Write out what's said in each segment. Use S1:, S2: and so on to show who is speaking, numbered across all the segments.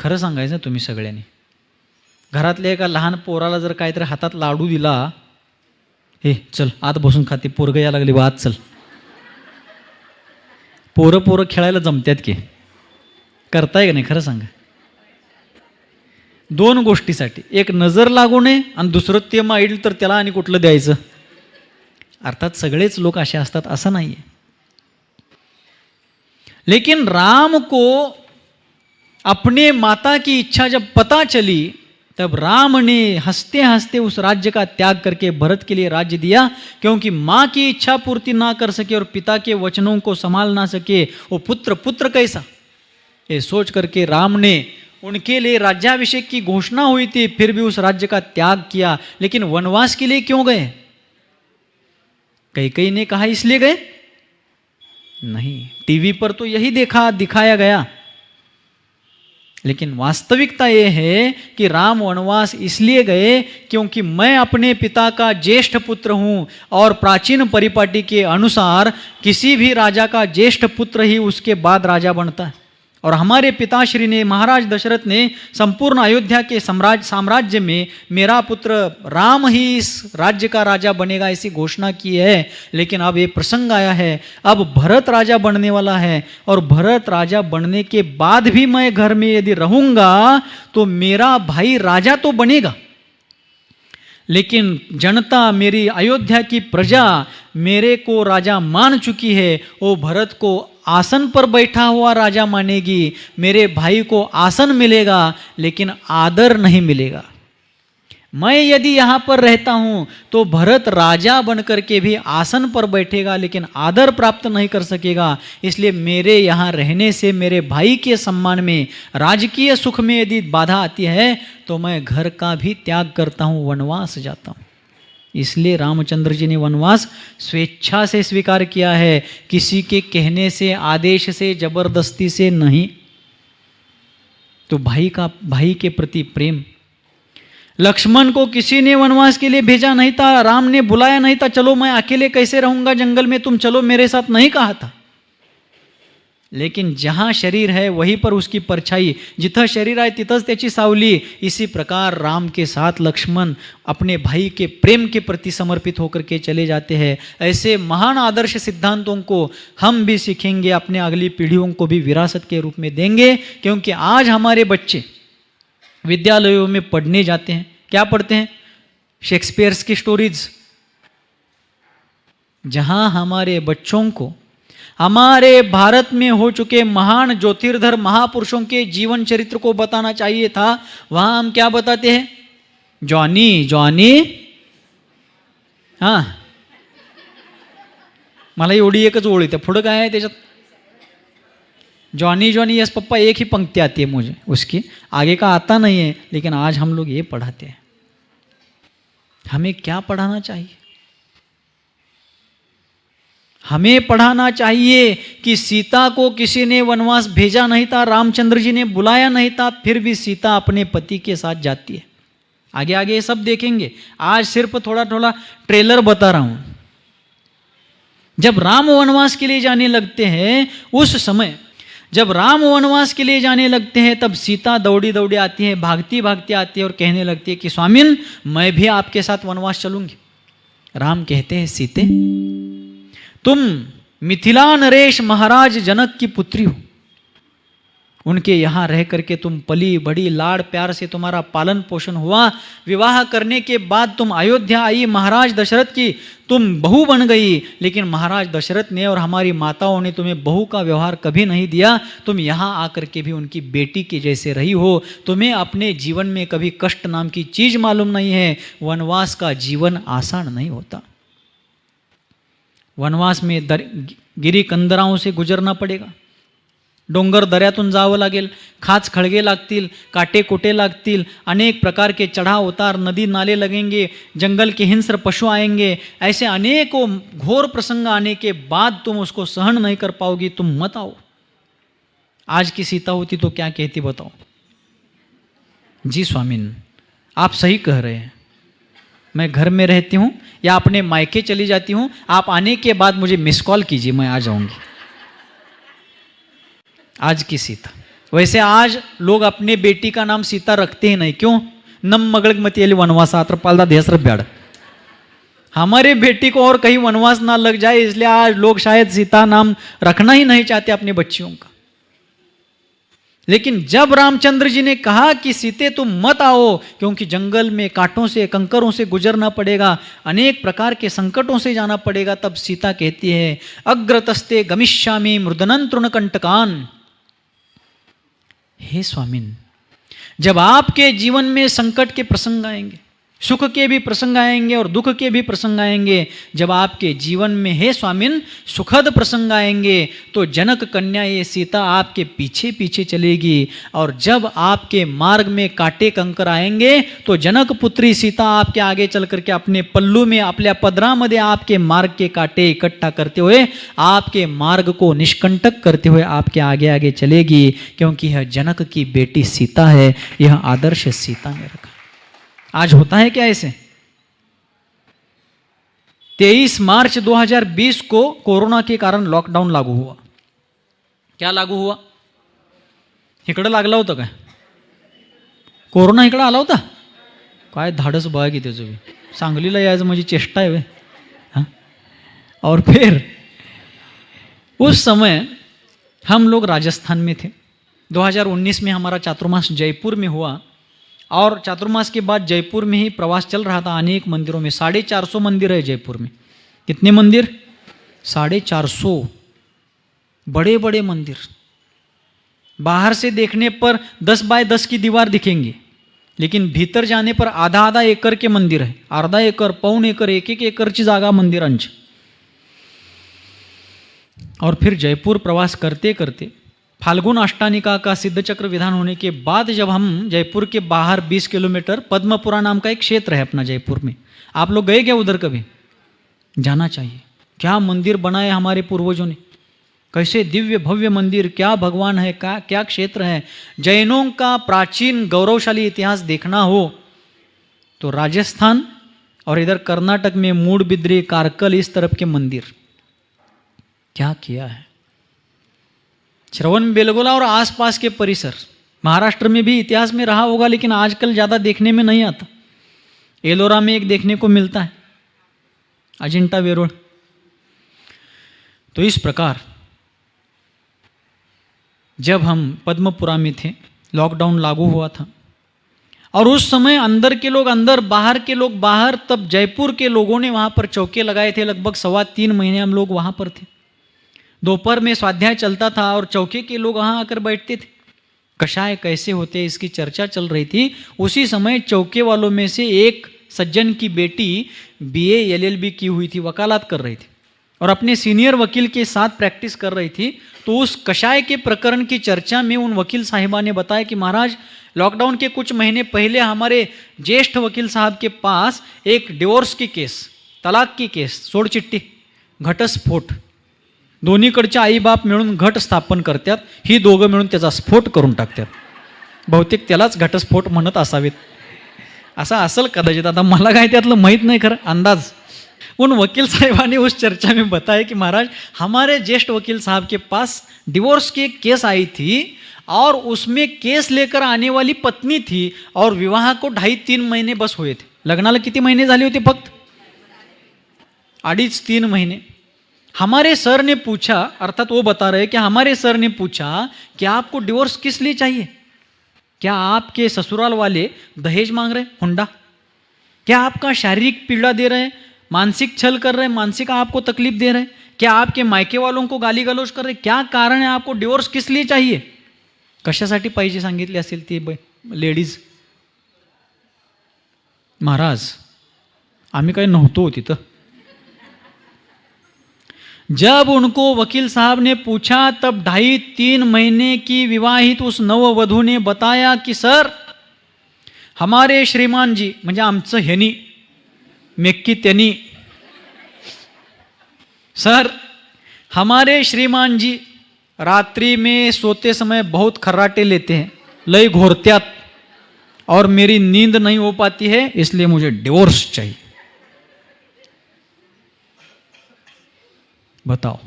S1: खरं सांगायचं तुम्ही सगळ्यांनी, घरातल्या एका लहान पोराला जर काहीतरी हातात लाडू दिला, हे चल आत बसून खाते, पोरगं या लागले बा आत चल, पोरं खेळायला जमत्यात की, करताय का नाही खरं सांगा? दोन गोष्टीसाठी, एक नजर लागू नये आणि दुसरं ते माईल तर त्याला आणि कुठलं द्यायचं. अर्थात सगळेच लोक असे असतात असं नाही है. लेकिन राम को अपने माता की इच्छा जब पता चली तब राम ने हंसते हंसते उस राज्य का त्याग करके भरत के लिए राज्य दिया, क्योंकि माँ की इच्छा पूर्ति ना कर सके और पिता के वचनों को संभाल ना सके वो पुत्र कैसा, ये सोच करके राम ने उनके लिए राज्याभिषेक की घोषणा हुई थी, फिर भी उस राज्य का त्याग किया. लेकिन वनवास के लिए क्यों गए? कई ने कहा इसलिए गए नहीं, टीवी पर तो यही दिखाया गया, लेकिन वास्तविकता यह है कि राम वनवास इसलिए गए क्योंकि मैं अपने पिता का ज्येष्ठ पुत्र हूं और प्राचीन परिपाटी के अनुसार किसी भी राजा का ज्येष्ठ पुत्र ही उसके बाद राजा बनता है. और हमारे पिताश्री ने, महाराज दशरथ ने संपूर्ण अयोध्या के साम्राज्य में मेरा पुत्र राम ही इस राज्य का राजा बनेगा ऐसी घोषणा की है. लेकिन अब ये प्रसंग आया है, अब भरत राजा बनने वाला है और भरत राजा बनने के बाद भी मैं घर में यदि रहूंगा तो मेरा भाई राजा तो बनेगा, लेकिन जनता, मेरी अयोध्या की प्रजा मेरे को राजा मान चुकी है, वो भरत को आसन पर बैठा हुआ राजा मानेगी. मेरे भाई को आसन मिलेगा लेकिन आदर नहीं मिलेगा. मैं यदि यहाँ पर रहता हूँ तो भरत राजा बनकर के भी आसन पर बैठेगा लेकिन आदर प्राप्त नहीं कर सकेगा. इसलिए मेरे यहाँ रहने से मेरे भाई के सम्मान में, राजकीय सुख में यदि बाधा आती है तो मैं घर का भी त्याग करता हूँ, वनवास जाता हूँ. इसलिए रामचंद्र जी ने वनवास स्वेच्छा से स्वीकार किया है, किसी के कहने से, आदेश से, जबरदस्ती से नहीं. तो भाई के प्रति प्रेम. लक्ष्मण को किसी ने वनवास के लिए भेजा नहीं था, राम ने बुलाया नहीं था, चलो मैं अकेले कैसे रहूंगा जंगल में, तुम चलो मेरे साथ, नहीं कहा था. लेकिन जहां शरीर है वहीं पर उसकी परछाई, जिथं शरीर आहे तिथंच त्याची सावली. इसी प्रकार राम के साथ लक्ष्मण अपने भाई के प्रेम के प्रति समर्पित होकर के चले जाते हैं. ऐसे महान आदर्श सिद्धांतों को हम भी सीखेंगे, अपने अगली पीढ़ियों को भी विरासत के रूप में देंगे. क्योंकि आज हमारे बच्चे विद्यालयों में पढ़ने जाते हैं, क्या पढ़ते हैं? शेक्सपियर्स की स्टोरीज. जहां हमारे बच्चों को हमारे भारत में हो चुके महान ज्योतिर्धर महापुरुषों के जीवन चरित्र को बताना चाहिए था, वहां हम क्या बताते हैं? जॉनी. हां, मला एवढी एकच ओळ येते, पुढं काय आहे त्याच्यात? जॉनी यस पप्पा, एक ही पंक्ति आती है मुझे उसकी, आगे का आता नहीं है. लेकिन आज हम लोग ये पढ़ाते हैं. हमें क्या पढ़ाना चाहिए? हमें पढ़ाना चाहिए कि सीता को किसी ने वनवास भेजा नहीं था, रामचंद्र जी ने बुलाया नहीं था, फिर भी सीता अपने पति के साथ जाती है. आगे आगे ये सब देखेंगे, आज सिर्फ थोड़ा थोड़ा ट्रेलर बता रहा हूं. जब राम वनवास के लिए जाने लगते हैं, उस समय जब राम वनवास के लिए जाने लगते हैं, तब सीता दौड़ी दौड़ी आती है, भागती भागती आती है और कहने लगती है कि स्वामिन, मैं भी आपके साथ वनवास चलूंगी. राम कहते हैं, सीते, तुम मिथिला नरेश महाराज जनक की पुत्री हो, उनके यहाँ रह करके तुम पली बड़ी, लाड़ प्यार से तुम्हारा पालन पोषण हुआ. विवाह करने के बाद तुम अयोध्या आई, महाराज दशरथ की तुम बहू बन गई. लेकिन महाराज दशरथ ने और हमारी माताओं ने तुम्हें बहू का व्यवहार कभी नहीं दिया. तुम यहाँ आकर के भी उनकी बेटी के जैसे रही हो. तुम्हें अपने जीवन में कभी कष्ट नाम की चीज मालूम नहीं है. वनवास का जीवन आसान नहीं होता. वनवास में गिरी कंदराओं से गुजरना पडेगा, डोंगर दऱ्यातून जावं लागेल, खाच खळगे लागतील, काटे कोटे लागतील, अनेक प्रकार के चढ़ाव उतार, नदी नाले लगेंगे, जंगल के हिंस्र पशु आएंगे. ऐसे अनेकों घोर प्रसंग आने के बाद तुम उसको सहन नहीं कर पाओगी. तुम मत आओ. आज की सीता होती तो क्या कहती बताओ? जी स्वामिन, आप सही कह रहे हैं, मैं घर में रहती हूँ या अपने मायके चली जाती हूँ, आप आने के बाद मुझे मिस कॉल कीजिए, मैं आ जाऊंगी. आज की सीता. वैसे आज लोग अपने बेटी का नाम सीता रखते ही नहीं, क्यों? नम मगळग मती आली वनवासात पालदा देसर ब्याड, हमारे बेटी को और कहीं वनवास ना लग जाए, इसलिए आज लोग शायद सीता नाम रखना ही नहीं चाहते अपनी बच्चियों का। लेकिन जब रामचंद्र जी ने कहा कि सीते तुम मत आओ, क्योंकि जंगल में कांटों से कंकरों से गुजरना पड़ेगा, अनेक प्रकार के संकटों से जाना पड़ेगा, तब सीता कहती है अग्रतस्ते गमिष्यामि मृदनं तृणकंटकान। हे स्वामिन, जब आपके जीवन में संकट के प्रसंग आएंगे, सुख के भी प्रसंग आएंगे और दुख के भी प्रसंग आएंगे, जब आपके जीवन में हे स्वामिन सुखद प्रसंग आएंगे, तो जनक कन्या ये सीता आपके पीछे पीछे चलेगी, और जब आपके मार्ग में कांटे कंकर आएंगे, तो जनक पुत्री सीता आपके आगे चल करके अपने पल्लू में, आपल्या पदरामध्ये आपके मार्ग के कांटे इकट्ठा करते हुए आपके मार्ग को निष्कंटक करते हुए आपके आगे आगे चलेगी, क्योंकि यह जनक की बेटी सीता है, यह आदर्श सीता ने रखा। आज होता है क्या ऐसे? 23 मार्च 2020 को कोरोना के कारण लॉकडाउन लागू हुआ। क्या लागू हुआ? इकडं लागला होता काय? कोरोना इकडं आला होता? काय धाडस बघा की त्याचं बी, सांगलीला यायचं म्हणजे चेष्टा आहे वे। हाँ? और फिर उस समय हम लोग राजस्थान में थे। 2019 में हमारा चातुर्मास जयपुर में हुआ, और चातुर्मास के बाद जयपुर में ही प्रवास चल रहा था अनेक मंदिरों में। 450 मंदिर है जयपुर में। कितने मंदिर? 450 बड़े बड़े मंदिर। बाहर से देखने पर 10 बाय 10 की दीवार दिखेंगी, लेकिन भीतर जाने पर आधा आधा एकड़ के मंदिर है, अर्धा एकर, पाऊण एकर, एक एक एकरची जागा मंदिरांची। और फिर जयपुर प्रवास करते करते फाल्गुन अष्टानिका का सिद्ध चक्र विधान होने के बाद जब हम जयपुर के बाहर 20 किलोमीटर पद्मपुरा नाम का एक क्षेत्र है अपना जयपुर में, आप लोग गए क्या उधर? कभी जाना चाहिए। क्या मंदिर बनाए हमारे पूर्वजों ने, कैसे दिव्य भव्य मंदिर, क्या भगवान है, क्या क्षेत्र है। जैनों का प्राचीन गौरवशाली इतिहास देखना हो तो राजस्थान और इधर कर्नाटक में मूडबिद्री, कारकल, इस तरफ के मंदिर क्या किया है। श्रवण बेलगोला और आसपास के परिसर, महाराष्ट्र में भी इतिहास में रहा होगा, लेकिन आजकल ज़्यादा देखने में नहीं आता। एलोरा में एक देखने को मिलता है, अजिंठा वेरूळ। तो इस प्रकार जब हम पद्मपुरा में थे, लॉकडाउन लागू हुआ था, और उस समय अंदर के लोग अंदर, बाहर के लोग बाहर। तब जयपुर के लोगों ने वहाँ पर चौके लगाए थे, लगभग 3.25 महीने हम लोग वहाँ पर थे। दोपहर में स्वाध्याय चलता था और चौके के लोग वहाँ आकर बैठते थे, कषाय कैसे होते इसकी चर्चा चल रही थी। उसी समय चौके वालों में से एक सज्जन की बेटी BA LLB की हुई थी, वकालत कर रही थी, और अपने सीनियर वकील के साथ प्रैक्टिस कर रही थी। तो उस कषाय के प्रकरण की चर्चा में उन वकील साहिबा ने बताया कि महाराज, लॉकडाउन के कुछ महीने पहले हमारे ज्येष्ठ वकील साहब के पास एक डिवोर्स की केस, तलाक की केस, सोडचिट्टी, घटस्फोट, दोन्हीकडचे आईबाप मिळून घट स्थापन करतात, ही दोघं मिळून त्याचा स्फोट करून टाकतात। बहुतेक त्यालाच घटस्फोट म्हणत असावेत, असा असल कदाचित, आता मला काय त्यातलं माहीत नहीं खरं, अंदाज। उन वकील साहिबाने उस चर्चा में बताया कि महाराज, हमारे ज्येष्ठ वकील साहब के पास डिवोर्स की एक केस आई थी, और उसमें केस लेकर आने वाली पत्नी थी, और विवाह को 2.5-3 महीने बस हुए थे। लग्नाला किती महीने झाले होते? फक्त 2.5-3 महीने। हमारे सर ने पूछा, अर्थात वो बता रहे कि हमारे सर ने पूछा कि आपको डिवोर्स किस लिए चाहिए? क्या आपके ससुराल वाले दहेज मांग रहे, हुंडा? क्या आपका शारीरिक पीड़ा दे रहे हैं, मानसिक छल कर रहे हैं, मानसिक आपको तकलीफ दे रहे हैं? क्या आपके मायके वालों को गाली गलौज कर रहे हैं? क्या कारण है? आपको डिवोर्स किस लिए चाहिए? कशासाठी पाहिजे सांगितले असेल ती लेडीज? महाराज, आम्ही काही नव्हतो तिथं। जब उनको वकील साहब ने पूछा, तब 2.5-3 महीने की विवाहित उस नववधू ने बताया कि सर, हमारे श्रीमान जी, म्हणजे आमचं ह्यानी, मेक्की त्यांनी, सर हमारे श्रीमान जी रात्रि में सोते समय बहुत खर्राटे लेते हैं, लय घोरत्यात, और मेरी नींद नहीं हो पाती है, इसलिए मुझे डिवोर्स चाहिए। बताओ,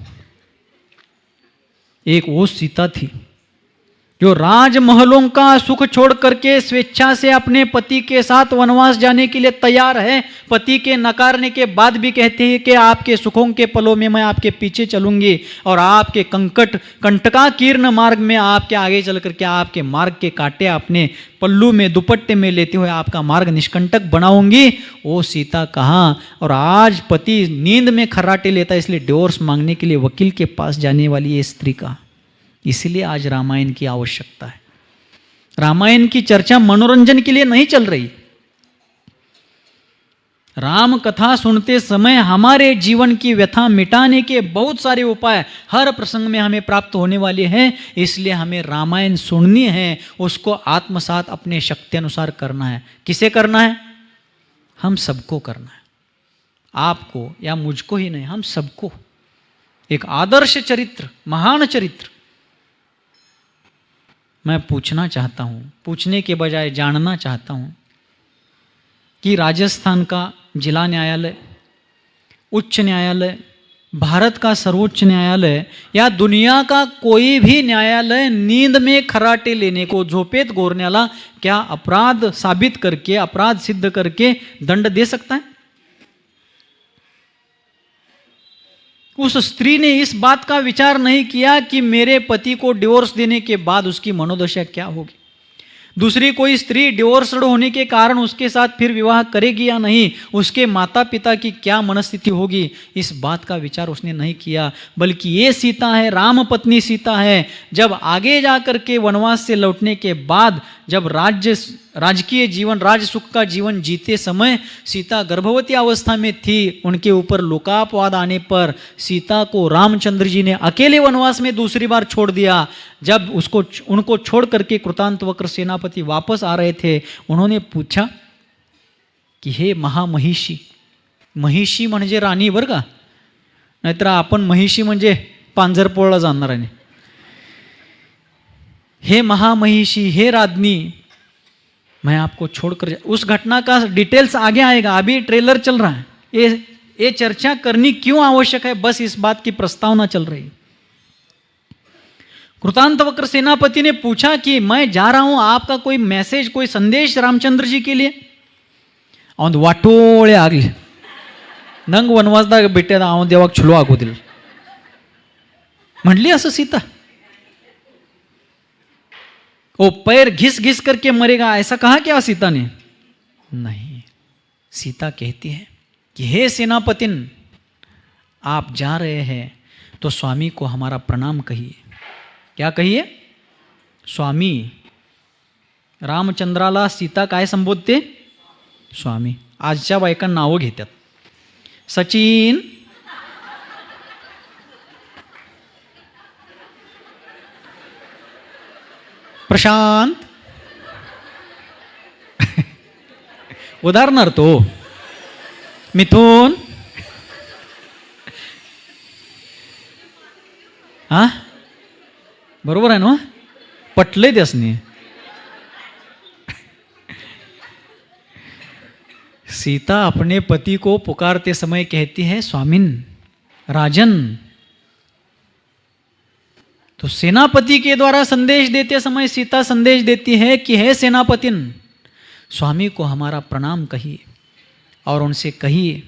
S1: एक वो सीता थी जो राजमहलों का सुख छोड़ करके स्वेच्छा से अपने पति के साथ वनवास जाने के लिए तैयार है, पति के नकारने के बाद भी कहते हैं कि आपके सुखों के पलों में मैं आपके पीछे चलूंगी और आपके कंटकाकीर्ण मार्ग में आपके आगे चल करके आपके मार्ग के कांटे अपने पल्लू में दुपट्टे में लेते हुए आपका मार्ग निष्कंटक बनाऊंगी, वो सीता कहाँ। और आज पति नींद में खर्राटे लेता है, इसलिए डिवोर्स मांगने के लिए वकील के पास जाने वाली ये स्त्री का। इसलिए आज रामायण की आवश्यकता है। रामायण की चर्चा मनोरंजन के लिए नहीं चल रही। राम कथा सुनते समय हमारे जीवन की व्यथा मिटाने के बहुत सारे उपाय हर प्रसंग में हमें प्राप्त होने वाले हैं। इसलिए हमें रामायण सुननी है, उसको आत्मसात अपने शक्ति अनुसार करना है। किसे करना है? हम सबको करना है। आपको या मुझको ही नहीं, हम सबको। एक आदर्श चरित्र, महान चरित्र। मैं पूछना चाहता हूं, पूछने के बजाय जानना चाहता हूं कि राजस्थान का जिला न्यायालय, उच्च न्यायालय, भारत का सर्वोच्च न्यायालय या दुनिया का कोई भी न्यायालय नींद में खर्राटे लेने को, झोपेत घोरण्याला क्या अपराध साबित करके, अपराध सिद्ध करके दंड दे सकता है? उस स्त्री ने इस बात का विचार नहीं किया कि मेरे पति को डिवोर्स देने के बाद उसकी मनोदशा क्या होगी, दूसरी कोई स्त्री डिवोर्स्ड होने के कारण उसके साथ फिर विवाह करेगी या नहीं, उसके माता पिता की क्या मनस्थिति होगी, इस बात का विचार उसने नहीं किया। बल्कि ये सीता है, राम पत्नी सीता है। जब आगे जाकर के वनवास से लौटने के बाद जब राजकीय जीवन, राज सुख का जीवन जीते समय सीता गर्भवती अवस्था में थी, उनके ऊपर लोकापवाद आने पर सीता को रामचंद्र जी ने अकेले वनवास में दूसरी बार छोड़ दिया। जब उनको छोड़ करके कृतांतवक्र सेनापति वापस आ रहे थे, उन्होंने पूछा की हे महामहिषी, महिषी म्हणजे राणी बरं का, नाहीतर आपण महिषी म्हणजे पांजरपोळला जाणार आहे। हे महामहिषी, हे राज्ञी, मैं आपको छोड़कर उस घटना का डिटेल्स आगे आएगा, अभी ट्रेलर चल रहा है। ये चर्चा करनी क्यों आवश्यक है, बस इस बात की प्रस्तावना चल रही। कृतांतवक्र सेनापति ने पूछा कि मैं जा रहा हूं, आपका कोई मैसेज, कोई संदेश रामचंद्र जी के लिए? ಅವನು ವಾಟೋಳೆ ಆಗಲಿ, ನಂಗೆ ವನವಾಸದಾಗ ಬಿಟ್ಟದ, ಅವನು ಯಾವಾಗ ಚಲೋ ಆಗೋದಿಲ್ಲ म्हणली असं सीता। वो पैर घिस घिस करके मरेगा, ऐसा कहा क्या सीता ने? नहीं, सीता कहती है कि हे सेनापतिन, आप जा रहे हैं तो स्वामी को हमारा प्रणाम कहिए। क्या कहिए? स्वामी। रामचंद्राला सीता काय संबोधते? स्वामी। आजच्या बायका नावं घेतात, सचिन, प्रशांत, उदाहरणार्थ हो, मिथुन, हा बरोबर आहे ना? पटले त्यासनी। सीता अपने पति को पुकारते समय कहती है स्वामिन, राजन। तो सेनापति के द्वारा संदेश देते समय सीता संदेश देती है कि हे सेनापतिन, स्वामी को हमारा प्रणाम कहिए और उनसे कहिए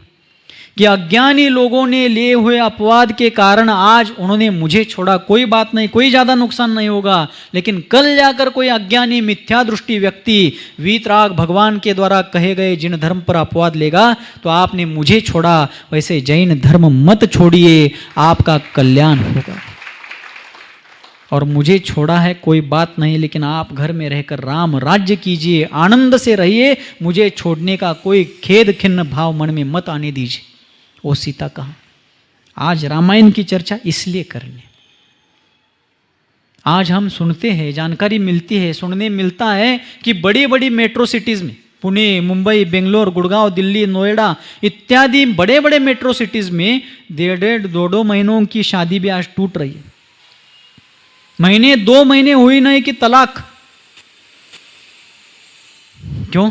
S1: कि अज्ञानी लोगों ने लिए हुए अपवाद के कारण आज उन्होंने मुझे छोड़ा, कोई बात नहीं, कोई ज़्यादा नुकसान नहीं होगा, लेकिन कल जाकर कोई अज्ञानी मिथ्या दृष्टि व्यक्ति वीतराग भगवान के द्वारा कहे गए जिन धर्म पर अपवाद लेगा, तो आपने मुझे छोड़ा, वैसे जैन धर्म मत छोड़िए, आपका कल्याण होगा। और मुझे छोड़ा है कोई बात नहीं, लेकिन आप घर में रहकर राम राज्य कीजिए, आनंद से रहिए, मुझे छोड़ने का कोई खेद खिन्न भाव मन में मत आने दीजिए। वो सीता कहा। आज रामायण की चर्चा इसलिए करने, आज हम सुनते हैं, जानकारी मिलती है, सुनने मिलता है कि बड़ी बड़ी मेट्रो सिटीज में, पुणे, मुंबई, बेंगलोर, गुड़गांव, दिल्ली, नोएडा इत्यादि बड़े बड़े मेट्रो सिटीज में 1.5-2 महीनों की शादी भी आज टूट रही है। महीने 2 महीने हुई नहीं कि तलाक। क्यों?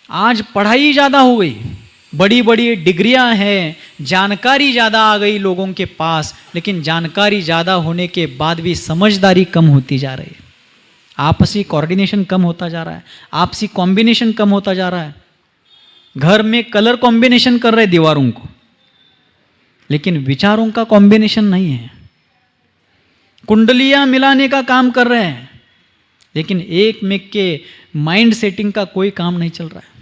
S1: आज पढ़ाई ज्यादा हो गई, बड़ी बड़ी डिग्रियां हैं, जानकारी ज़्यादा आ गई लोगों के पास, लेकिन जानकारी ज़्यादा होने के बाद भी समझदारी कम होती जा रही है। आपसी कोऑर्डिनेशन कम होता जा रहा है, आपसी कॉम्बिनेशन कम होता जा रहा है। घर में कलर कॉम्बिनेशन कर रहे दीवारों को, लेकिन विचारों का कॉम्बिनेशन नहीं है। कुंडलियां मिलाने का काम कर रहे हैं, लेकिन एक मेक के माइंड सेटिंग का कोई काम नहीं चल रहा है।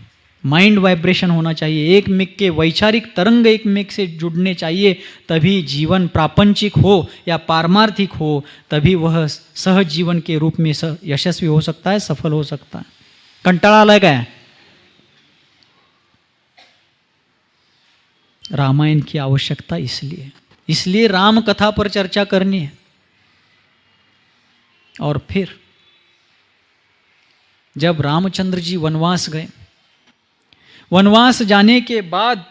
S1: माइंड वाइब्रेशन होना चाहिए, एक मेक के वैचारिक तरंग एक मेक से जुड़ने चाहिए, तभी जीवन प्रापंचिक हो या पारमार्थिक हो, तभी वह सहज जीवन के रूप में यशस्वी हो सकता है, सफल हो सकता है। कंटाळा आलाय काय? रामायण की आवश्यकता इसलिए राम कथा पर चर्चा करनी है। और फिर जब रामचंद्र जी वनवास गए, वनवास जाने के बाद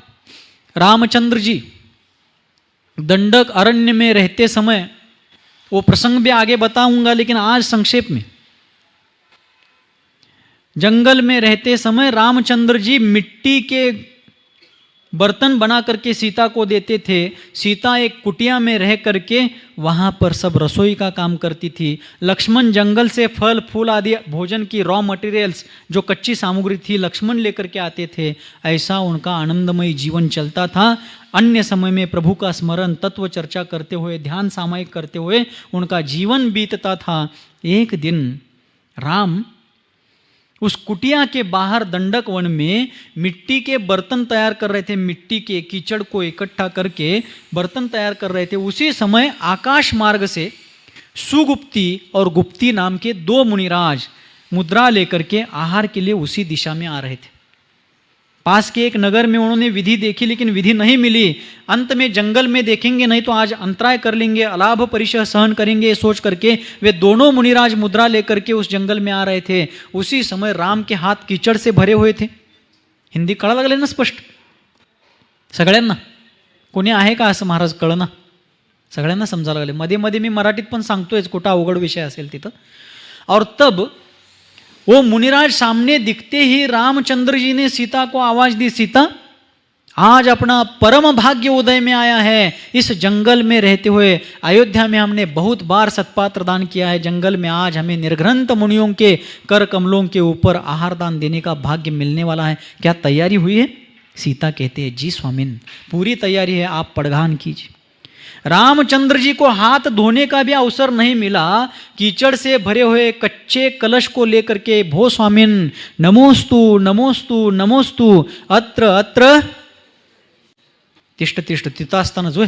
S1: रामचंद्र जी दंडक अरण्य में रहते समय, वो प्रसंग भी आगे बताऊंगा, लेकिन आज संक्षेप में, जंगल में रहते समय रामचंद्र जी मिट्टी के बर्तन बना करके सीता को देते थे। सीता एक कुटिया में रह करके वहाँ पर सब रसोई का काम करती थी। लक्ष्मण जंगल से फल फूल आदि भोजन की रॉ मटेरियल्स, जो कच्ची सामग्री थी, लक्ष्मण लेकर के आते थे। ऐसा उनका आनंदमयी जीवन चलता था। अन्य समय में प्रभु का स्मरण, तत्व चर्चा करते हुए, ध्यान सामायिक करते हुए उनका जीवन बीतता था। एक दिन राम उस कुटिया के बाहर दंडक वन में मिट्टी के बर्तन तैयार कर रहे थे। मिट्टी के कीचड़ को इकट्ठा करके बर्तन तैयार कर रहे थे। उसी समय आकाश मार्ग से सुगुप्ती और गुप्ती नाम के दो मुनिराज मुद्रा लेकर के आहार के लिए उसी दिशा में आ रहे थे। पास के एक नगर में उन्होंने विधि देखी, लेकिन विधि नहीं मिली। अंत में जंगल में देखेंगे, नहीं तो आज अंतराय कर लेंगे, अलाभ परिचय सहन करेंगे, सोच करके वे दोनों मुनिराज मुद्रा लेकर के उस जंगल में आ रहे थे। उसी समय राम के हाथ कीचड़ से भरे हुए थे। हिंदी कळा लागले ना स्पष्ट सगळ्यांना? कोणी आहे का असं महाराज कळना? सगळ्यांना समजायला लागले। मध्ये मध्ये मी मराठीत पण सांगतोय, कुठं अवघड विषय असेल तिथं। और तब वो मुनिराज सामने दिखते ही रामचंद्र जी ने सीता को आवाज दी, सीता आज अपना परम भाग्य उदय में आया है। इस जंगल में रहते हुए अयोध्या में हमने बहुत बार सत्पात्र दान किया है, जंगल में आज हमें निर्घ्रंथ मुनियों के कर कमलों के ऊपर आहार दान देने का भाग्य मिलने वाला है। क्या तैयारी हुई है? सीता कहते हैं, जी स्वामिन, पूरी तैयारी है, आप पड़घान कीजिए। रामचंद्र जी को हाथ धोने का भी अवसर नहीं मिला। कीचड़ से भरे हुए कच्चे कलश को लेकर के, भो स्वामिन नमोस्तु नमोस्तु नमोस्तु, अत्र अत्र तिष्ठ तिष्ठ, तिथं असताना जो